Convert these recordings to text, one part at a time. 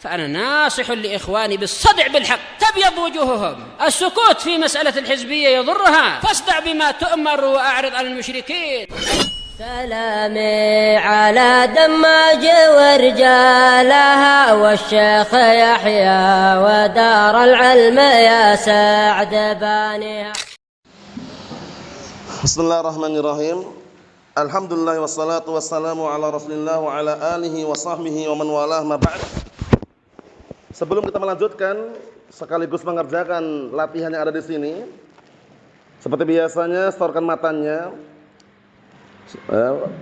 فأنا ناصح لإخواني بالصدع بالحق تبيض وجوههم. السكوت في مسألة الحزبية يضرها، فاصدع بما تؤمر وأعرض عن المشركين. سلامي على دماج ورجالها والشيخ يحيى ودار العلم يا سعد بانيها. Bismillahirrahmanirrahim. Alhamdulillah wassalatu wassalamu ala Rasulillah wa ala alihi wa sahbihi wa man walah ma ba'd. Sebelum kita melanjutkan sekaligus mengerjakan latihan yang ada di sini, seperti biasanya setorkan matanya.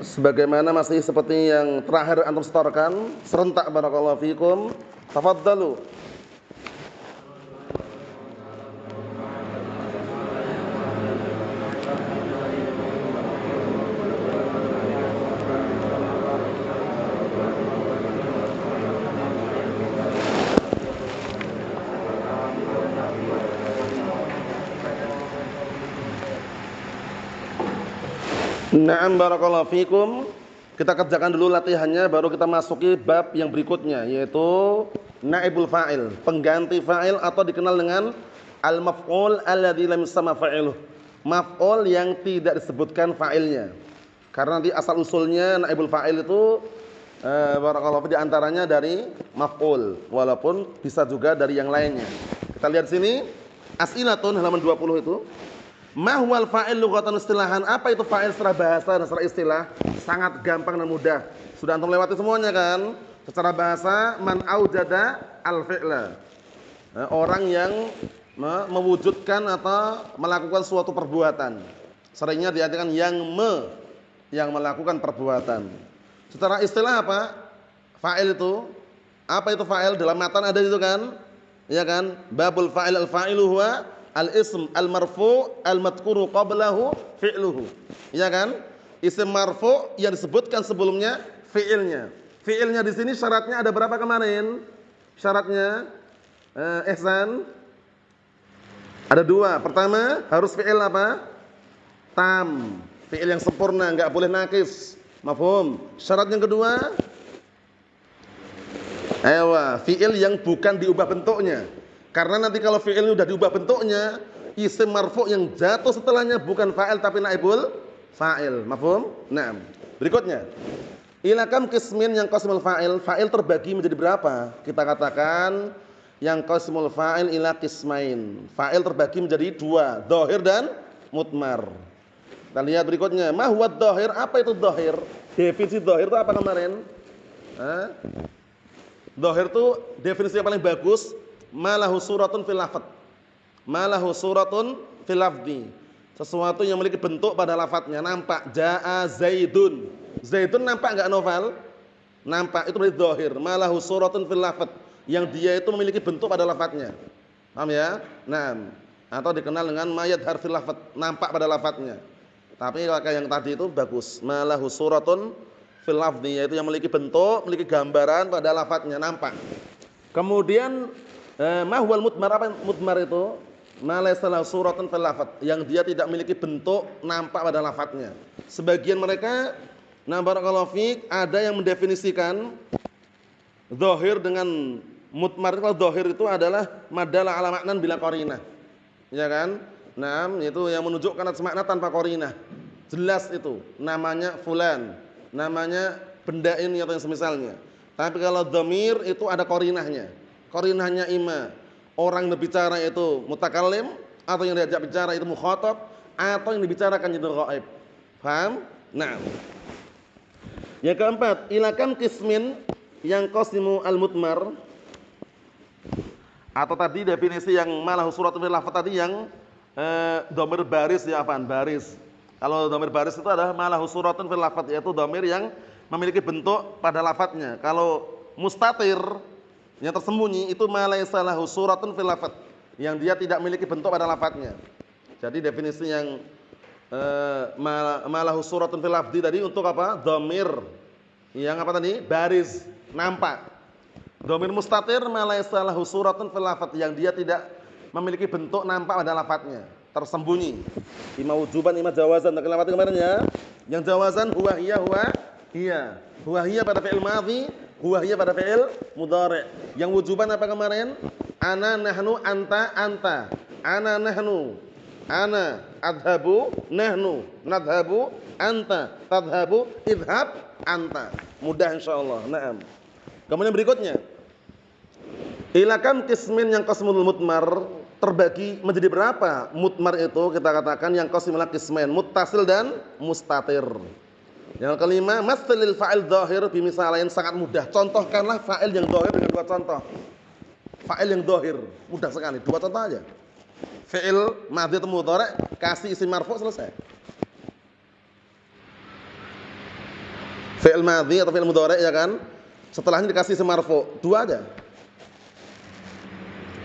Sebagaimana masih seperti yang terakhir antum setorkan serentak, barakallahu fikum. Tafaddalu. Na'am, barakallahu fikum. Kita kerjakan dulu latihannya, baru kita masuki bab yang berikutnya, yaitu naibul fa'il, pengganti fa'il atau dikenal dengan al-maf'ul alladzi lam yusamma fa'iluh, maf'ul yang tidak disebutkan fa'ilnya. Karena nanti asal usulnya naibul fa'il itu barakallahu di antaranya dari maf'ul, walaupun bisa juga dari yang lainnya. Kita lihat sini, as'ilatun halaman 20 itu. Ma huwal fa'il lughatan istilahan? Apa itu fa'il secara bahasa dan secara istilah? Sangat gampang dan mudah. Sudah antum lewati semuanya kan? Secara bahasa, man aujada al-fi'la. Orang yang mewujudkan atau melakukan suatu perbuatan. Seringnya diartikan yang melakukan perbuatan. Secara istilah apa? Fa'il itu. Apa itu fa'il? Dalam matan ada itu kan? Ya kan? Babul fa'il al-fa'ilu huwa al-ism al-marfu' al-madhkuru qablahu fi'luhu. Ya kan? Isim marfu' yang disebutkan sebelumnya fi'ilnya. Fi'ilnya di sini syaratnya ada berapa kemarin? Syaratnya Ihsan ada dua. Pertama, harus fi'il apa? Tam. Fi'il yang sempurna, enggak boleh nakis. Mafhum? Syarat yang kedua, fi'il yang bukan diubah bentuknya. Karena nanti kalau fi'il sudah diubah bentuknya, isim marfu' yang jatuh setelahnya bukan fa'il tapi naibul fa'il. Mafhum? Nah, berikutnya. Ila kam qismin yang qismul fa'il. Fa'il terbagi menjadi berapa? Kita katakan yang qismul fa'il ila qismain. Fa'il terbagi menjadi dua, dhahir dan mudmar. Kita lihat berikutnya. Ma huwa dhahir? Apa itu dhahir? Definisi dhahir itu apa kemarin? Dhahir itu definisi yang paling bagus. Malahu suratun fil lafadz. Malahu suratun fil lafzi. Sesuatu yang memiliki bentuk pada lafadznya, nampak. Jaa Zaidun. Zaidun nampak enggak novel? Nampak, itu berarti dhahir. Malahu suratun fil lafadz, yang dia itu memiliki bentuk pada lafadznya. Paham ya? Naam. Atau dikenal dengan mayat harfil lafadz, nampak pada lafadznya. Tapi kayak yang tadi itu bagus. Malahu suratun fil lafzi, yaitu yang memiliki bentuk, memiliki gambaran pada lafadznya, nampak. Kemudian mahwal mudmar, apa mudmar itu? Ma laysa lahu suratun fil lafadz, yang dia tidak memiliki bentuk nampak pada lafadznya. Sebagian mereka, na barakallahu fiik, ada yang mendefinisikan dhahir dengan mudmar. Kalau dhahir itu adalah madalla ala maknan bila qarinah. Ya kan? Nah, itu yang menunjukkan atas makna tanpa qarinah. Jelas itu, namanya fulan, namanya benda ini atau yang semisalnya. Tapi kalau dhamir itu ada qarinahnya. Qarinahnya ima orang yang berbicara itu mutakallim, atau yang diajak bicara itu mukhatab, atau yang dibicarakan itu ghaib. Paham? Nah. Yang keempat, ila kam qismin yang qasmu al-mudmar. Atau tadi definisi yang malahu suratun fil lafadz tadi yang dhamir baris, ya apaan? Baris. Kalau dhamir baris itu adalah malahu suratun fil lafadz, yaitu dhamir yang memiliki bentuk pada lafadznya. Kalau mustatir yang tersembunyi itu ma laysa lahu suratun fil lafadz, yang dia tidak memiliki bentuk pada lafadznya. Jadi definisi yang ma lahu suratun fil lafzi tadi untuk apa? Dhamir yang apa tadi? Baris, nampak. Dhamir mustatir ma laysa lahu suratun fil lafadz, yang dia tidak memiliki bentuk nampak pada lafadznya, tersembunyi. Ima wujuban, ima jawazan. Kita lewati kemarin ya. Yang jawazan huwa hiya, huwa hiya. Huwa hiya pada fi'il madhi, huwa hiya pada fi'il mudhari'. Yang wujuban apa kemarin? Ana, nahnu, anta, anta. Ana, nahnu. Ana, adhabu, nahnu. Nadhabu, anta. Tadhabu, idhab, anta. Mudah insyaallah. Naam. Kemudian berikutnya. Ila kam qismin yang qasmul mutmar, terbagi menjadi berapa? Mutmar itu kita katakan yang qasimul qismain, muttasil dan mustatir. Yang kelima, matsalil fa'il dhahir bimisalain, sangat mudah. Contohkanlah fa'il yang dhahir dengan dua contoh. Fa'il yang dhahir, mudah sekali, dua contoh aja. Fi'il madhi atau mudhari' kasih isim marfu' selesai. Fi'il madhi atau fi'il mudhari' ya kan? Setelahnya dikasih isim marfu', dua aja.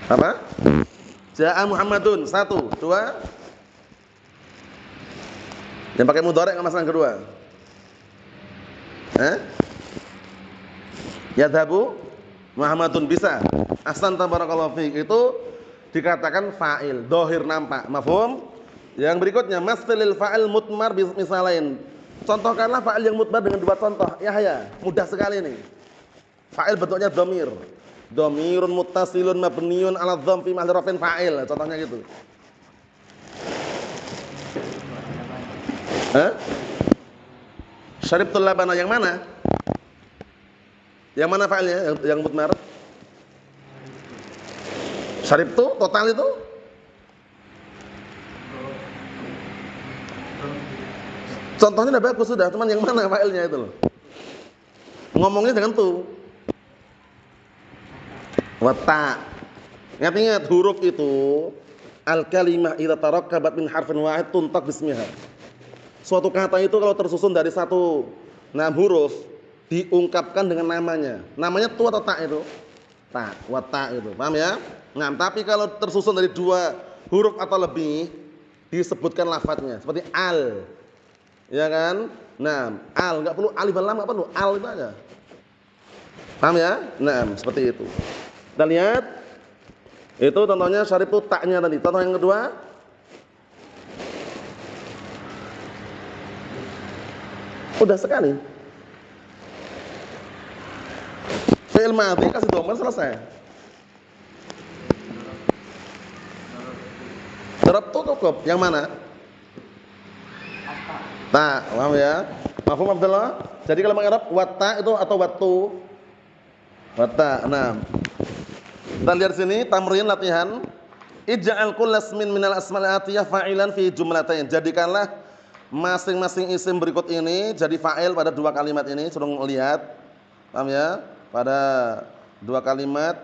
Apa? Ja'a Muhammadun, satu, dua. Yang pakai mudhari' enggak masalah yang kedua. Yadhabu Muhammadun, bisa. Ahsanta barakallahu fiik, itu dikatakan fa'il, dhahir nampak, mafhum? Yang berikutnya matsalil fa'il mutmar misalain. Contohkanlah fa'il yang mutmar dengan dua contoh. Yahya, mudah sekali ini. Fa'il bentuknya dhamir. Dhamirun muttasilun mabniun 'ala dhamm fi mahalli raf'in fa'il. Contohnya gitu. Syaribtul labana yang mana? Yang mana fa'ilnya? Yang mutmar? Syaribtu total itu? Contohnya udah bagus sudah, cuman yang mana fa'ilnya itu loh. Ngomongnya jangan tuh. Wata. Ingat-ingat huruf itu al-kalimah idza tarakkabat min harfin wahid tuntaq bismiha. Suatu kata itu kalau tersusun dari satu huruf diungkapkan dengan namanya. Namanya tu atau tak itu? Tak, wata itu. Paham ya? Nah, tapi kalau tersusun dari dua huruf atau lebih disebutkan lafadznya seperti al. Ya kan? Nah, al enggak perlu alif dan lam, enggak perlu, al itu aja. Paham ya? Nah, seperti itu. Kita lihat. Itu contohnya syarif itu taknya tadi. Contoh yang kedua. Udah sekali. Fi'il madhi kasih dhamma selesai. Darabtu cukup. Yang mana? Ta, paham ya? Mafhum Abdullah? Jadi kalau mengarab watta itu atau wattu? Watta. Nah. Kita lihat sini tamrin latihan. Ij'al kullasmin minal asma'il atiyah fa'ilan fi jumlatain. Jadikanlah masing-masing isim berikut ini jadi fa'il pada dua kalimat ini. Suruh lihat. Paham ya? Pada dua kalimat.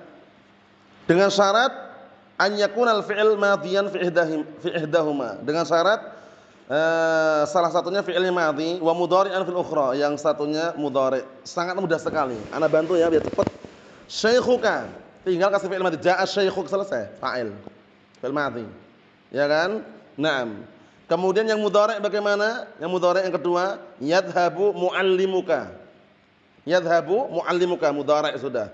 Dengan syarat an yakunal fi'il madhiyan fi ihdahuma. Dengan syarat salah satunya fi'il madhi wa mudhari'an fil ukhra, yang satunya mudhari'. Sangat mudah sekali. Ana bantu ya biar cepat. Syaikhuka, tinggal kasih fi'il madhi. Ja'a syaikhuk, selesai, fa'il. Fi'il madhi. Ya kan? Naam. Kemudian yang mudhari' bagaimana? Yang mudhari' yang kedua, yadhhabu muallimuka. Yadhhabu muallimuka, mudhari' sudah.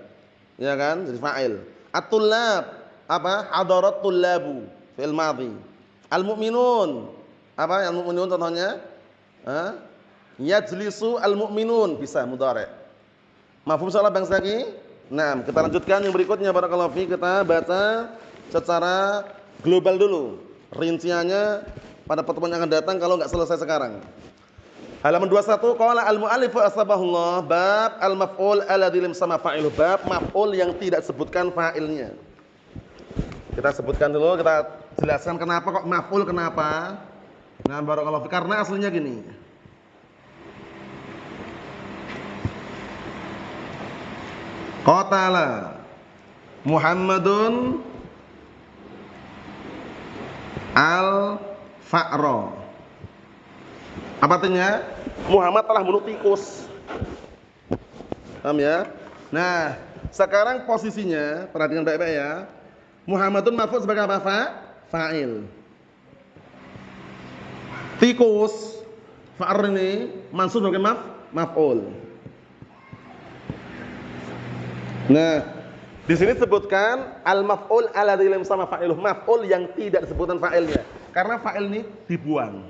Ya kan? Jadi fa'il. At-tullab, apa? Hadarat tullabu, fi'il madhi. Al-mu'minun, apa? Yang mu'minun contohnya? Yajlisu al-mu'minun, bisa mudhari'. Mafhum salah bangsa lagi? Nah, kita lanjutkan yang berikutnya barakallahu fi. Kita baca secara global dulu. Rinciannya pada pertemuan yang akan datang kalau enggak selesai sekarang. Halaman 21, qala al-mu'allif asbahullah bab al-maf'ul alladzi lam sama fa'ilu, bab maf'ul yang tidak sebutkan fa'ilnya. Kita sebutkan dulu, kita jelaskan kenapa kok maf'ul, kenapa. Nah, barakallahu fi, karena aslinya gini. Qatala Muhammadun al-fa'ra. Apa artinya? Muhammad telah membunuh tikus. Paham ya? Nah, sekarang posisinya perhatikan baik-baik ya. Muhammadun maf'ul sebagai apa? Fa'il. Tikus fa'ar ini mansub sebagai maf'ul. Nah, di sini sebutkan al-maf'ul alladzi lam sama fa'iluh, maf'ul yang tidak disebutkan fa'ilnya. Karena fa'il ini dibuang.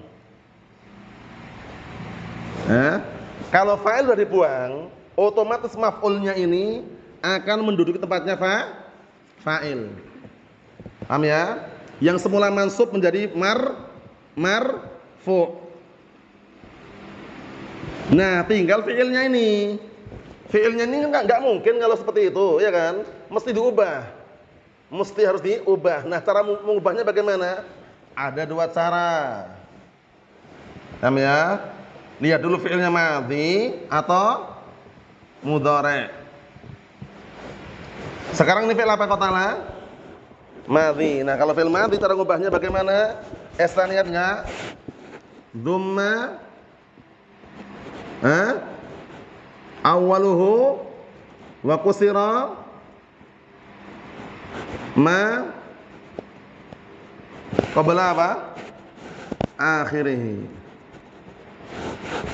Kalau fa'il sudah dibuang, otomatis maf'ulnya ini akan menduduki tempatnya fa'il. Paham ya? Yang semula mansub menjadi marfu'. Nah, tinggal fi'ilnya ini. Fi'ilnya ini enggak mungkin kalau seperti itu, ya kan? Mesti diubah. Mesti harus diubah. Nah, cara mengubahnya bagaimana? Ada dua cara. Paham ya? Lihat dulu fi'ilnya madhi atau mudhari'. Sekarang ini fi'il apa qatala? Madhi. Nah, kalau fi'il madhi cara ngubahnya bagaimana? Lihat enggak? Dhamma awaluhu wa kusira ma qabla apa? Akhirih.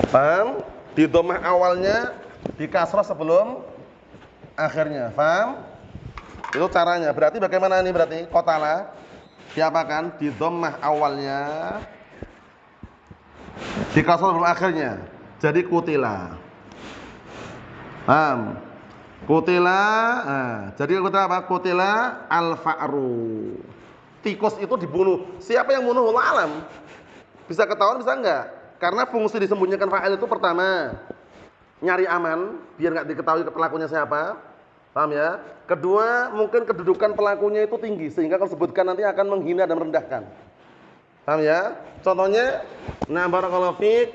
Paham? Di dhammah awalnya, di kasrah sebelum akhirnya. Paham? Itu caranya. Berarti bagaimana ini berarti? Qatala diapakan? Di dhammah awalnya, di kasrah sebelum akhirnya. Jadi kutila. Paham? Kutila. Nah, jadi kutila apa? Kutila al-fa'ru. Tikus itu dibunuh. Siapa yang bunuh? Wallahu alam. Bisa ketahuan bisa enggak? Karena fungsi disembunyikan fa'il itu pertama, nyari aman biar enggak diketahui pelakunya siapa. Paham ya? Kedua, mungkin kedudukan pelakunya itu tinggi sehingga kalau sebutkan nanti akan menghina dan merendahkan. Paham ya? Contohnya, nah barakallahu fiik,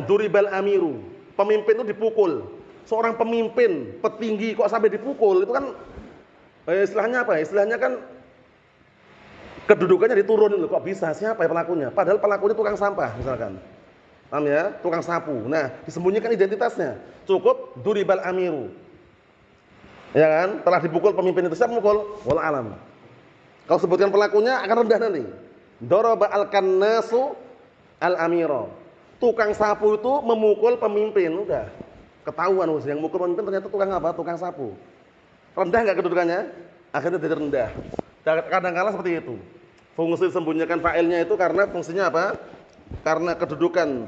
duribal amiru, pemimpin itu dipukul. Seorang pemimpin, petinggi kok sampai dipukul, itu kan istilahnya apa? Istilahnya kan kedudukannya diturunin loh, kok bisa? Siapa ya pelakunya? Padahal pelakunya tukang sampah misalkan. Paham ya? Tukang sapu. Nah, disembunyikan identitasnya. Cukup duribal amiru. Ya kan? Telah dipukul pemimpin itu. Siapa mukul? Wallahu alam. Kalau sebutkan pelakunya akan rendah nanti. Daraba al-kannasu al-amira. Tukang sapu itu memukul pemimpin, udah ketahuan yang mukul pemimpin ternyata tukang apa? Tukang sapu. Rendah enggak kedudukannya? Akhirnya jadi rendah. Kadang-kala seperti itu. Fungsi disembunyikan fa'ilnya itu karena fungsinya apa? Karena kedudukan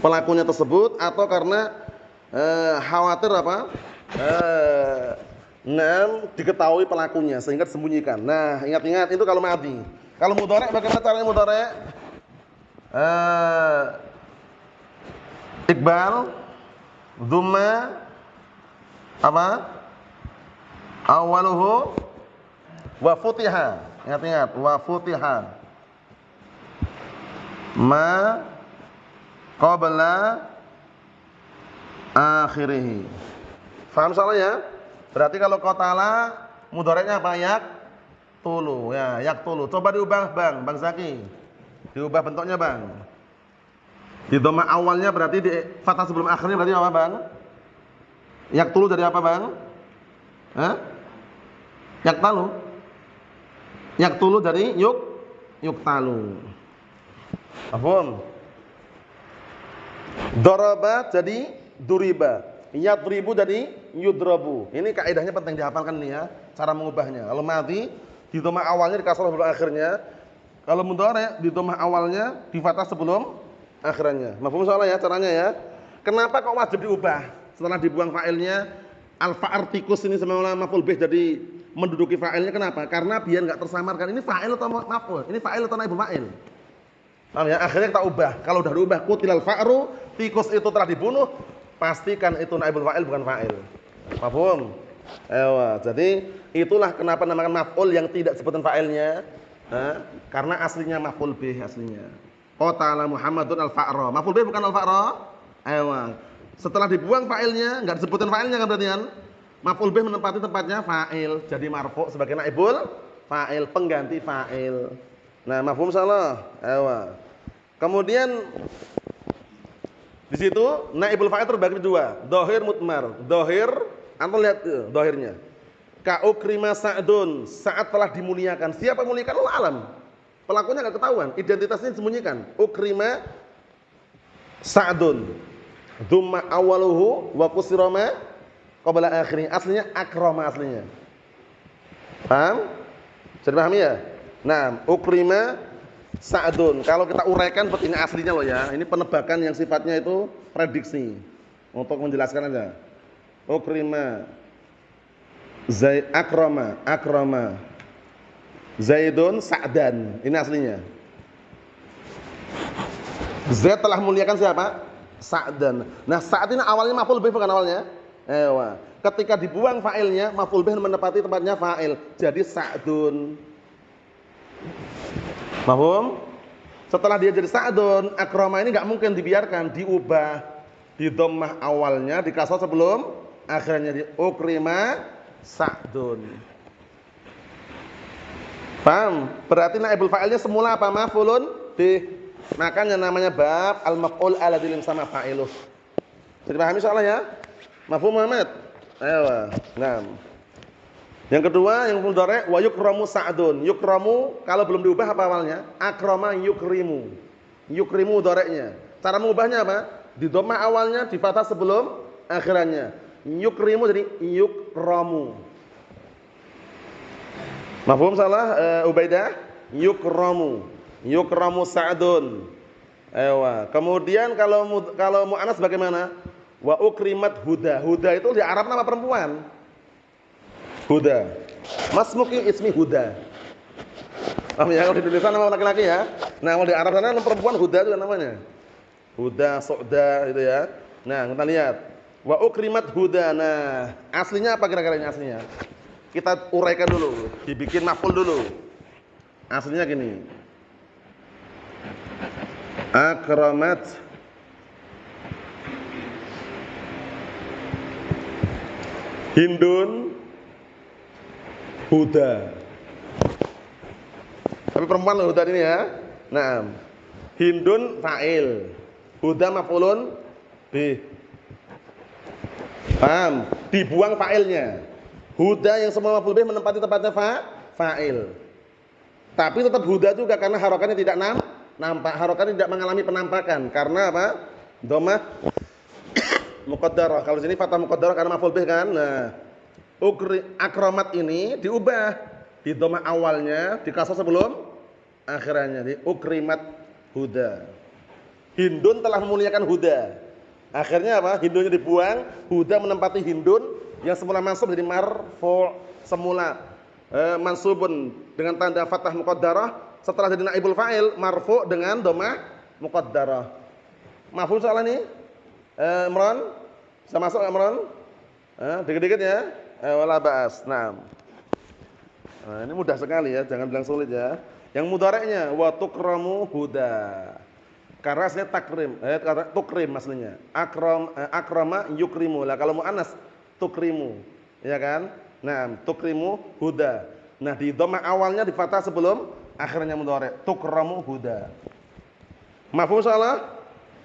pelakunya tersebut atau karena khawatir apa? Diketahui pelakunya sehingga disembunyikan. Nah, ingat-ingat itu kalau madhi. Kalau mudhari' bagaimana caranya mudhari'? Iqbal, dhamma apa? Awaluhu wa futiha. Ingat-ingat, wa futiha. Ma qabla akhirih. Faham soalnya? Berarti kalau qatala mudhari'nya apa? Yaqtulu. Ya, yaqtulu. Coba diubah, Bang Zaki. Diubah bentuknya, Bang. Di dhamma awalnya berarti di fathah sebelum akhirnya berarti apa, Bang? Yaqtulu dari apa, Bang? Yaqtalu. Yaqtulu dari yuktalu. Paham? Daraba jadi duriba. Yadribu jadi yudrabu. Ini kaidahnya penting dihafalkan nih ya, cara mengubahnya. Kalau madhi di dhamma awalnya di kasrah sebelum akhirnya. Kalau mudhari' di dhammah awalnya di fathah sebelum akhirnya. Mafhum soalnya ya caranya ya. Kenapa kok wajib diubah? Setelah dibuang fa'ilnya, al-fa'ar tikus ini semula maf'ul bih jadi menduduki fa'ilnya kenapa? Karena biar enggak tersamarkan ini fa'il atau maf'ul? Ini fa'il atau naibul fa'il? Paham ya? Akhirnya kita ubah. Kalau udah diubah kutilal fa'ru, tikus itu telah dibunuh, pastikan itu naibul fa'il bukan fa'il. Mafhum? Ewa. Jadi itulah kenapa namakan maf'ul yang tidak sebutan fa'ilnya. Karena aslinya maf'ul bih aslinya. Qatala Muhammadun al-fa'ra. Maf'ul bih bukan al-fa'ra. Ewa. Setelah dibuang fa'ilnya, enggak disebutkan fa'ilnya kan berarti kan? Maf'ul bih menempati tempatnya fa'il, jadi marfu' sebagai naibul fa'il, pengganti fa'il. Nah, mafhum salah. Ewa. Kemudian di situ naibul fa'il terbagi dua, dhahir mudmar. Dhahir, antum lihat dhahirnya. Ka ukrima Sa'dun, saat telah dimuliakan. Siapa muliakan? Allah alam. Pelakunya enggak ketahuan, identitasnya disembunyikan. Ukrima Sa'dun. Dhamma awaluhu wa kusira ma qabla akhirih. Aslinya akrama aslinya. Paham? Jadi paham ya? Nah, ukrima Sa'dun. Kalau kita uraikan seperti ini aslinya loh ya. Ini penebakan yang sifatnya itu prediksi. Untuk menjelaskan aja. Ukrima. Akrama. Zaidun Sa'dan. Ini aslinya. Zaid telah muliakan siapa? Sa'dan. Nah, saat ini awalnya maf'ul bih bukan awalnya? Ewa. Ketika dibuang fa'ilnya, maf'ul bih menepati tempatnya fa'il. Jadi Sa'dun. Mahum? Setelah dia jadi Sa'dun, akrama ini enggak mungkin dibiarkan, diubah. Di dhammah awalnya, di kasrah sebelum akhirnya di ukrima Sa'dun. Paham? Berarti naibul fa'ilnya semula apa? Maf'ulun bih. Makanya namanya bab al-maf'ul alladzi lam sama fa'iluh. Jadi pahami soalnya ya? Mafhum Muhammad? Ayo. Nah. Yang kedua yang mudhari' wa yukramu Sa'dun. Yukramu kalau belum diubah apa awalnya? Akrama yukrimu. Yukrimu mudhari'nya. Cara mengubahnya apa? Di dhammah awalnya, di fathah sebelum akhirannya. Yukrimu jadi yukramu. Mafhum salah Ubaidah? Yukramu Sa'dun. Ewa. Kemudian kalau mu'annas bagaimana? Wa ukrimat Huda. Huda itu di Arab nama perempuan. Huda. Masmuki ismi Huda. Oh ya, kalau di Indonesia nama laki-laki ya. Nah, kalau di Arab sana nama perempuan Huda itu namanya. Huda, Su'da itu ya. Nah, kita lihat. Wa ukrimat Huda. Nah, aslinya apa kira-kira ini aslinya? Kita uraikan dulu, dibikin maf'ul dulu. Aslinya gini. Akramat Hindun Huda. Tapi perempuan loh Huda ini ya. Nah, Hindun fa'il, Huda maf'ulun bih. Paham? Dibuang fa'ilnya. Huda yang semua maf'ul bih menempati tempatnya fa'il. Tapi tetap Huda juga karena harokannya tidak nampak, harokannya tidak mengalami penampakan. Karena apa? Dhammah muqaddarah. Kalau sini fathah muqaddarah karena maf'ul bih kan. Nah, akramat ini diubah di dhammah awalnya, di kasrah sebelum akhirannya, di ukrimat Huda. Hindun telah memuliakan Huda. Akhirnya apa? Hindunnya dibuang, Huda menempati Hindun yang semula mansub jadi marfu' semula mansubun dengan tanda fathah muqaddarah, setelah jadi naibul fa'il marfu' dengan dhammah muqaddarah. Mafhum soal ini? Imran? Bisa masuk Imran? Dikit-dikit ya. Wala ba'as. Nah, ini mudah sekali ya, jangan bilang sulit ya. Yang mudhari'nya wa tukramu Huda. Karena aslinya takrim, tukrim aslinya. Akrama yukrimu. Lah kalau muannas tukrimu, ya kan? Nah, tukrimu Huda. Nah, di dhammah awalnya di fathah sebelum akhirnya mudhari'. Tukramu Huda. Mafhum salah?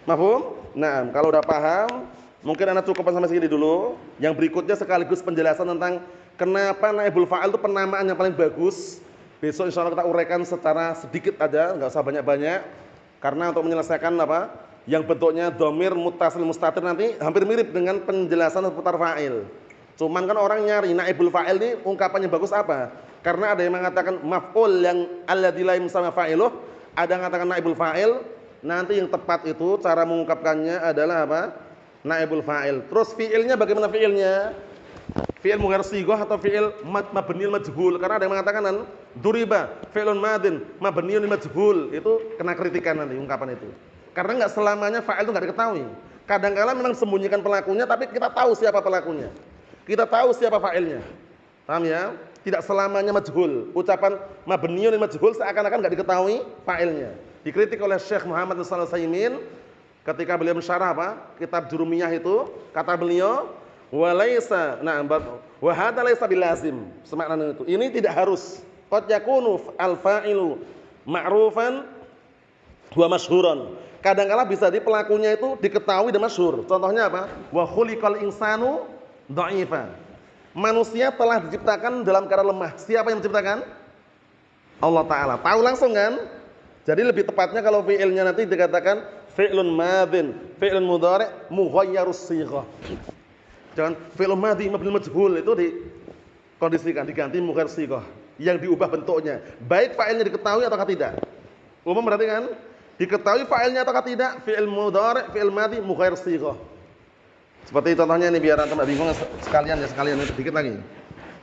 Mafhum? Nah, kalau udah paham, mungkin Anda cukupkan sampai segini dulu. Yang berikutnya sekaligus penjelasan tentang kenapa naibul fa'il itu penamaan yang paling bagus. Besok insyaallah kita uraikan secara sedikit aja, enggak usah banyak-banyak. Karena untuk menyelesaikan apa? Yang bentuknya dhamir muttasil mustatir nanti hampir mirip dengan penjelasan seputar fa'il. Cuman kan orang nyari naibul fa'il ini ungkapannya bagus apa? Karena ada yang mengatakan maf'ul yang alladzi la sama fa'iluh, ada yang mengatakan naibul fa'il. Nanti yang tepat itu cara mengungkapkannya adalah apa? Naibul fa'il. Terus fi'ilnya bagaimana fi'ilnya? Fi'il mughayyir shighah atau fi'il mabniul majhul? Karena ada yang mengatakan duriba fi'lun madin mabniun majhul. Itu kena kritikan nanti ungkapan itu. Karena enggak selamanya fa'il itu enggak diketahui. Kadang-kala memang sembunyikan pelakunya tapi kita tahu siapa pelakunya. Kita tahu siapa fa'ilnya. Paham ya? Tidak selamanya majhul. Ucapan mabniun majhul seakan-akan enggak diketahui fa'ilnya. Dikritik oleh Syekh Muhammad Shalih Al-Utsaimin ketika beliau mensyarah apa? Kitab Jurumiyah itu, kata beliau walaisa wa hadza laisa bilazim. Semakna itu. Ini tidak harus. Qad yakunu al-fa'ilu ma'rufan wa masyhuran. Kadang-kala bisa di pelakunya itu diketahui dan masyhur. Contohnya apa? Wa khuliqal insanu dha'ifa. Manusia telah diciptakan dalam keadaan lemah. Siapa yang menciptakan? Allah Ta'ala. Tahu langsung kan? Jadi lebih tepatnya kalau fi'ilnya nanti dikatakan fi'lun madin, fi'lun mudhari' mughayyirus shighah. Jangan fi'lun madhi mabniul majhul itu dikondisikan, diganti mughayyirus shighah yang diubah bentuknya. Baik fa'ilnya diketahui atau tidak. Umum berarti kan? Diketahui fa'ilnya atau tidak, fi'il mudhari', fi'il madhi mughayyirus shighah. Seperti contohnya ini biar antum enggak bingung sekalian ini sedikit lagi.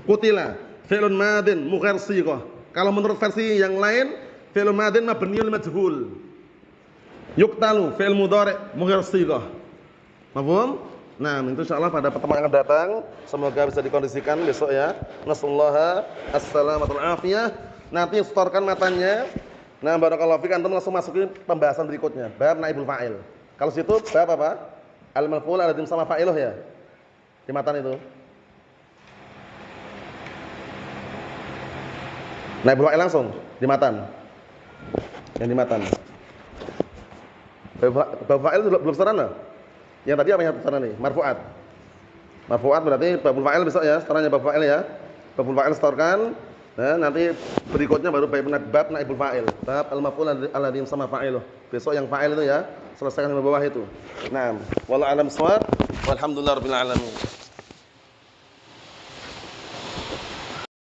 Qutila fi'lun madin mughayr shighah. Kalau menurut versi yang lain fi'lun madin mabniun majhul. Yuqtalu fi'il mudhari' mughayr shighah. Paham? Nah, itu insyaallah pada pertemuan yang akan datang semoga bisa dikondisikan besok ya. Nasallaha as-salamatul afiyah. Nanti setorkan matanya. Nah, barakallahu fik antum langsung masukin pembahasan berikutnya, bab naibul fa'il. Kalau situ bab apa? Al-maf'ul ala sama fa'iluh ya. Di matan itu. Naibul fa'il langsung di matan. Yang di matan. Bab fa'il belum sarana. Yang tadi apa yang sarana nih? Marfu'at. Marfu'at berarti babul fa'il besok ya, setoranya bab fa'il ya. Babul fa'il setorkan. Nah, nanti berikutnya baru bab naibul fa'il. Bab al-maf'ul ala sama fa'iluh. Besok yang fa'il itu ya. Selesaikan di bawah itu. Naam. Wallahu a'lam bissawab. Walhamdulillahirabbil alamin.